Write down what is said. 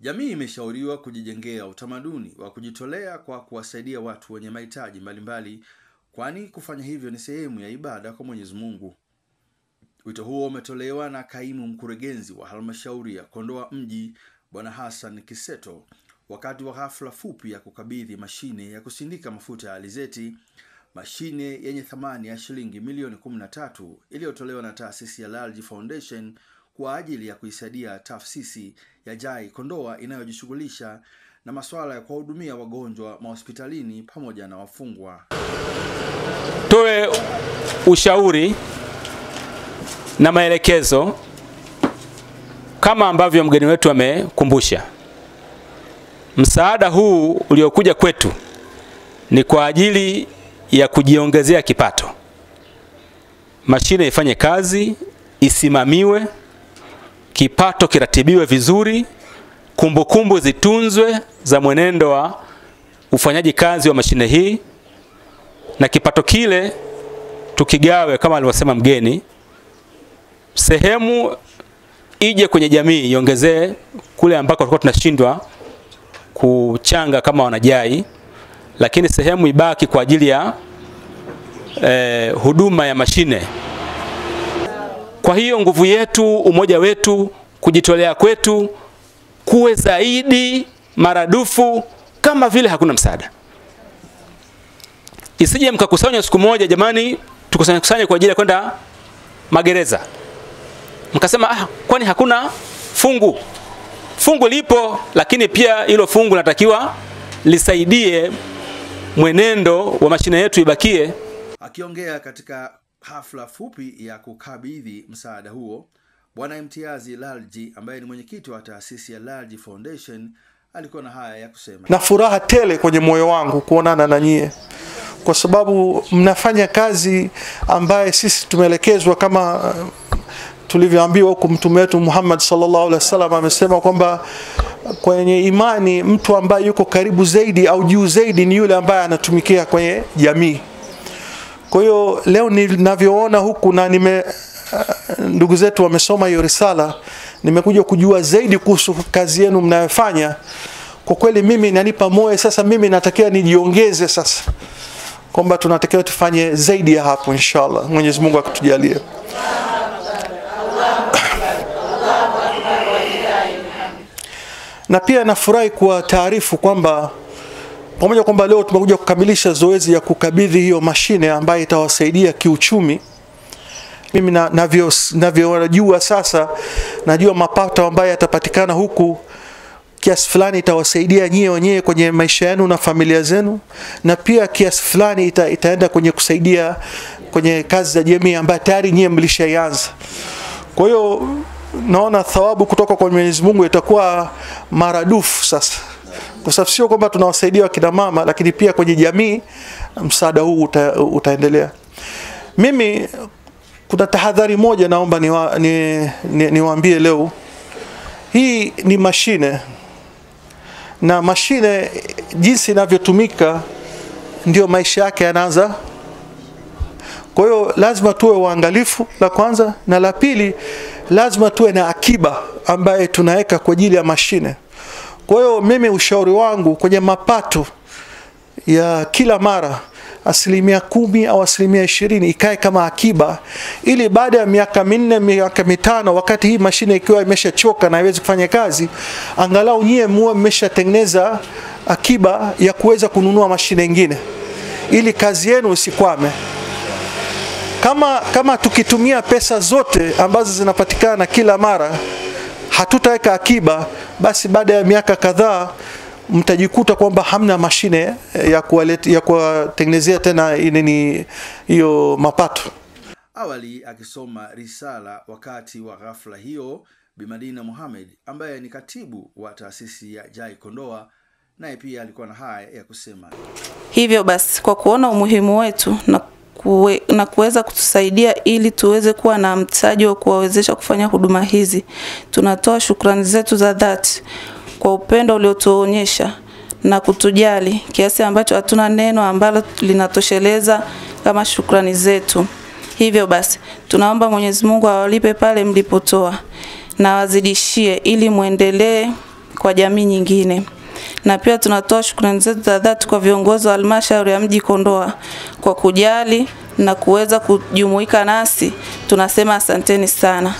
Jamii imeshauriwa kujijengea utamaduni wa kujitolea kwa kuwasaidia watu wenye mahitaji mbalimbali, kwani kufanya hivyo ni sehemu ya ibada kwa Mwenyezi Mungu. Wito huo umetolewa na kaimu mkurugenzi wa halmashauri ya Kondoa Mji, Bwana Hassan Kiseto, wakati wa hafla fupi ya kukabidhi mashine ya kusindika mafuta ya alizeti, mashine yenye thamani ya shilingi milioni 13 iliyotolewa na taasisi ya Lalji Foundation kwa ajili ya kuisaidia taasisi ya Jai Kondoa inayojishughulisha na masuala ya kuwahudumia wagonjwa mahospitalini pamoja na wafungwa. Toe ushauri na maelekezo kama ambavyo mgeni wetu amekumbusha. Msaada huu uliokuja kwetu ni kwa ajili ya kujiongezea kipato. Mashine ifanye kazi, isimamiwe, kipato kiratibiwe vizuri, kumbukumbu zitunzwe za mwenendo wa ufanyaji kazi wa mashine hii, na kipato kile tukigawe kama alivyosema mgeni. Sehemu ije kwenye jamii iongezee kule ambako tulikuwa tunashindwa kuchanga kama wanajai, lakini sehemu ibaki kwa ajili ya huduma ya mashine. Kwa hiyo nguvu yetu, umoja wetu, kujitolea kwetu kuwe zaidi maradufu kama vile hakuna msaada. Isije mkakusanya siku moja, jamani tukusanye kwa ajili ya kwenda magereza, mkasema kwani hakuna fungu. Fungu lipo, lakini pia hilo fungu linatakiwa lisaidie mwenendo wa mashine yetu ibakie. Akiongea katika hafla fupi ya kukabidhi msaada huo, Bwana Imtiazi Lalji ambaye ni mwenyekiti wa taasisi ya Lalji Foundation alikuwa na haya ya kusema. Na furaha tele kwenye moyo wangu kuonana na nyie, kwa sababu mnafanya kazi ambaye sisi tumeelekezwa, kama tulivyoambiwa huko Mtume wetu Muhammad sallallahu alaihi wasallam amesema kwamba kwenye imani mtu ambaye yuko karibu zaidi au juu zaidi ni yule ambaye anatumikia kwenye jamii. Kwa hiyo leo ninavyoona huku na ndugu zetu wamesoma hiyo risala, nimekuja kujua zaidi kuhusu kazi yenu mnayofanya. Kwa kweli mimi inanipa moyo sasa, mimi natakiwa nijiongeze sasa, kwamba tunatakiwa tufanye zaidi ya hapo inshallah, Mwenyezi Mungu akitujalia. Na pia nafurahi kwa taarifu kwamba pamoja kwamba leo tumekuja kukamilisha zoezi ya kukabidhi hiyo mashine ambayo itawasaidia kiuchumi. Mimi navyojua sasa, najua mapato ambayo yatapatikana huku kiasi fulani itawasaidia nyie wenyewe kwenye maisha yenu na familia zenu, na pia kiasi fulani itaenda kwenye kusaidia kwenye kazi za jamii ambayo tayari nyie mlishaanza. Kwa hiyo naona thawabu kutoka kwa Mwenyezi Mungu itakuwa maradufu sasa, kwa sababu sio kwamba tunawasaidia wakina mama, lakini pia kwenye jamii msaada huu utaendelea. Mimi kuna tahadhari moja naomba niwaambie leo. Hii ni mashine, na mashine jinsi inavyotumika ndio maisha yake yanaanza. Kwa hiyo lazima tuwe waangalifu, la kwanza, na la pili lazima tuwe na akiba ambaye tunaweka kwa ajili ya mashine. Kwa hiyo mimi ushauri wangu kwenye mapato ya kila mara 10% au 20% ikae kama akiba, ili baada ya miaka 4 miaka 5 wakati hii mashine ikiwa imeshachoka na haiwezi kufanya kazi, angalau nyie muwe mmeshatengeneza akiba ya kuweza kununua mashine nyingine ili kazi yenu isikwame. Kama tukitumia pesa zote ambazo zinapatikana kila mara hatutaweka akiba, basi baada ya miaka kadhaa mtajikuta kwamba hamna mashine ya kuwatengenezea tena hiyo mapato. Awali akisoma risala wakati wa ghafla hiyo, Bi Madina Mohamed ambaye ni katibu wa taasisi ya Jai Kondoa, naye pia alikuwa na haya ya kusema. Hivyo basi, kwa kuona umuhimu wetu na kuweza kutusaidia ili tuweze kuwa na mtaji wa kuwawezesha kufanya huduma hizi, tunatoa shukrani zetu za dhati kwa upendo uliotuonyesha na kutujali kiasi ambacho hatuna neno ambalo linatosheleza kama shukrani zetu. Hivyo basi tunaomba Mwenyezi Mungu awalipe pale mlipotoa na wazidishie, ili muendelee kwa jamii nyingine. Na pia tunatoa shukrani zetu za dhati kwa viongozi wa halmashauri ya mji Kondoa kwa kujali na kuweza kujumuika nasi. Tunasema asanteni sana.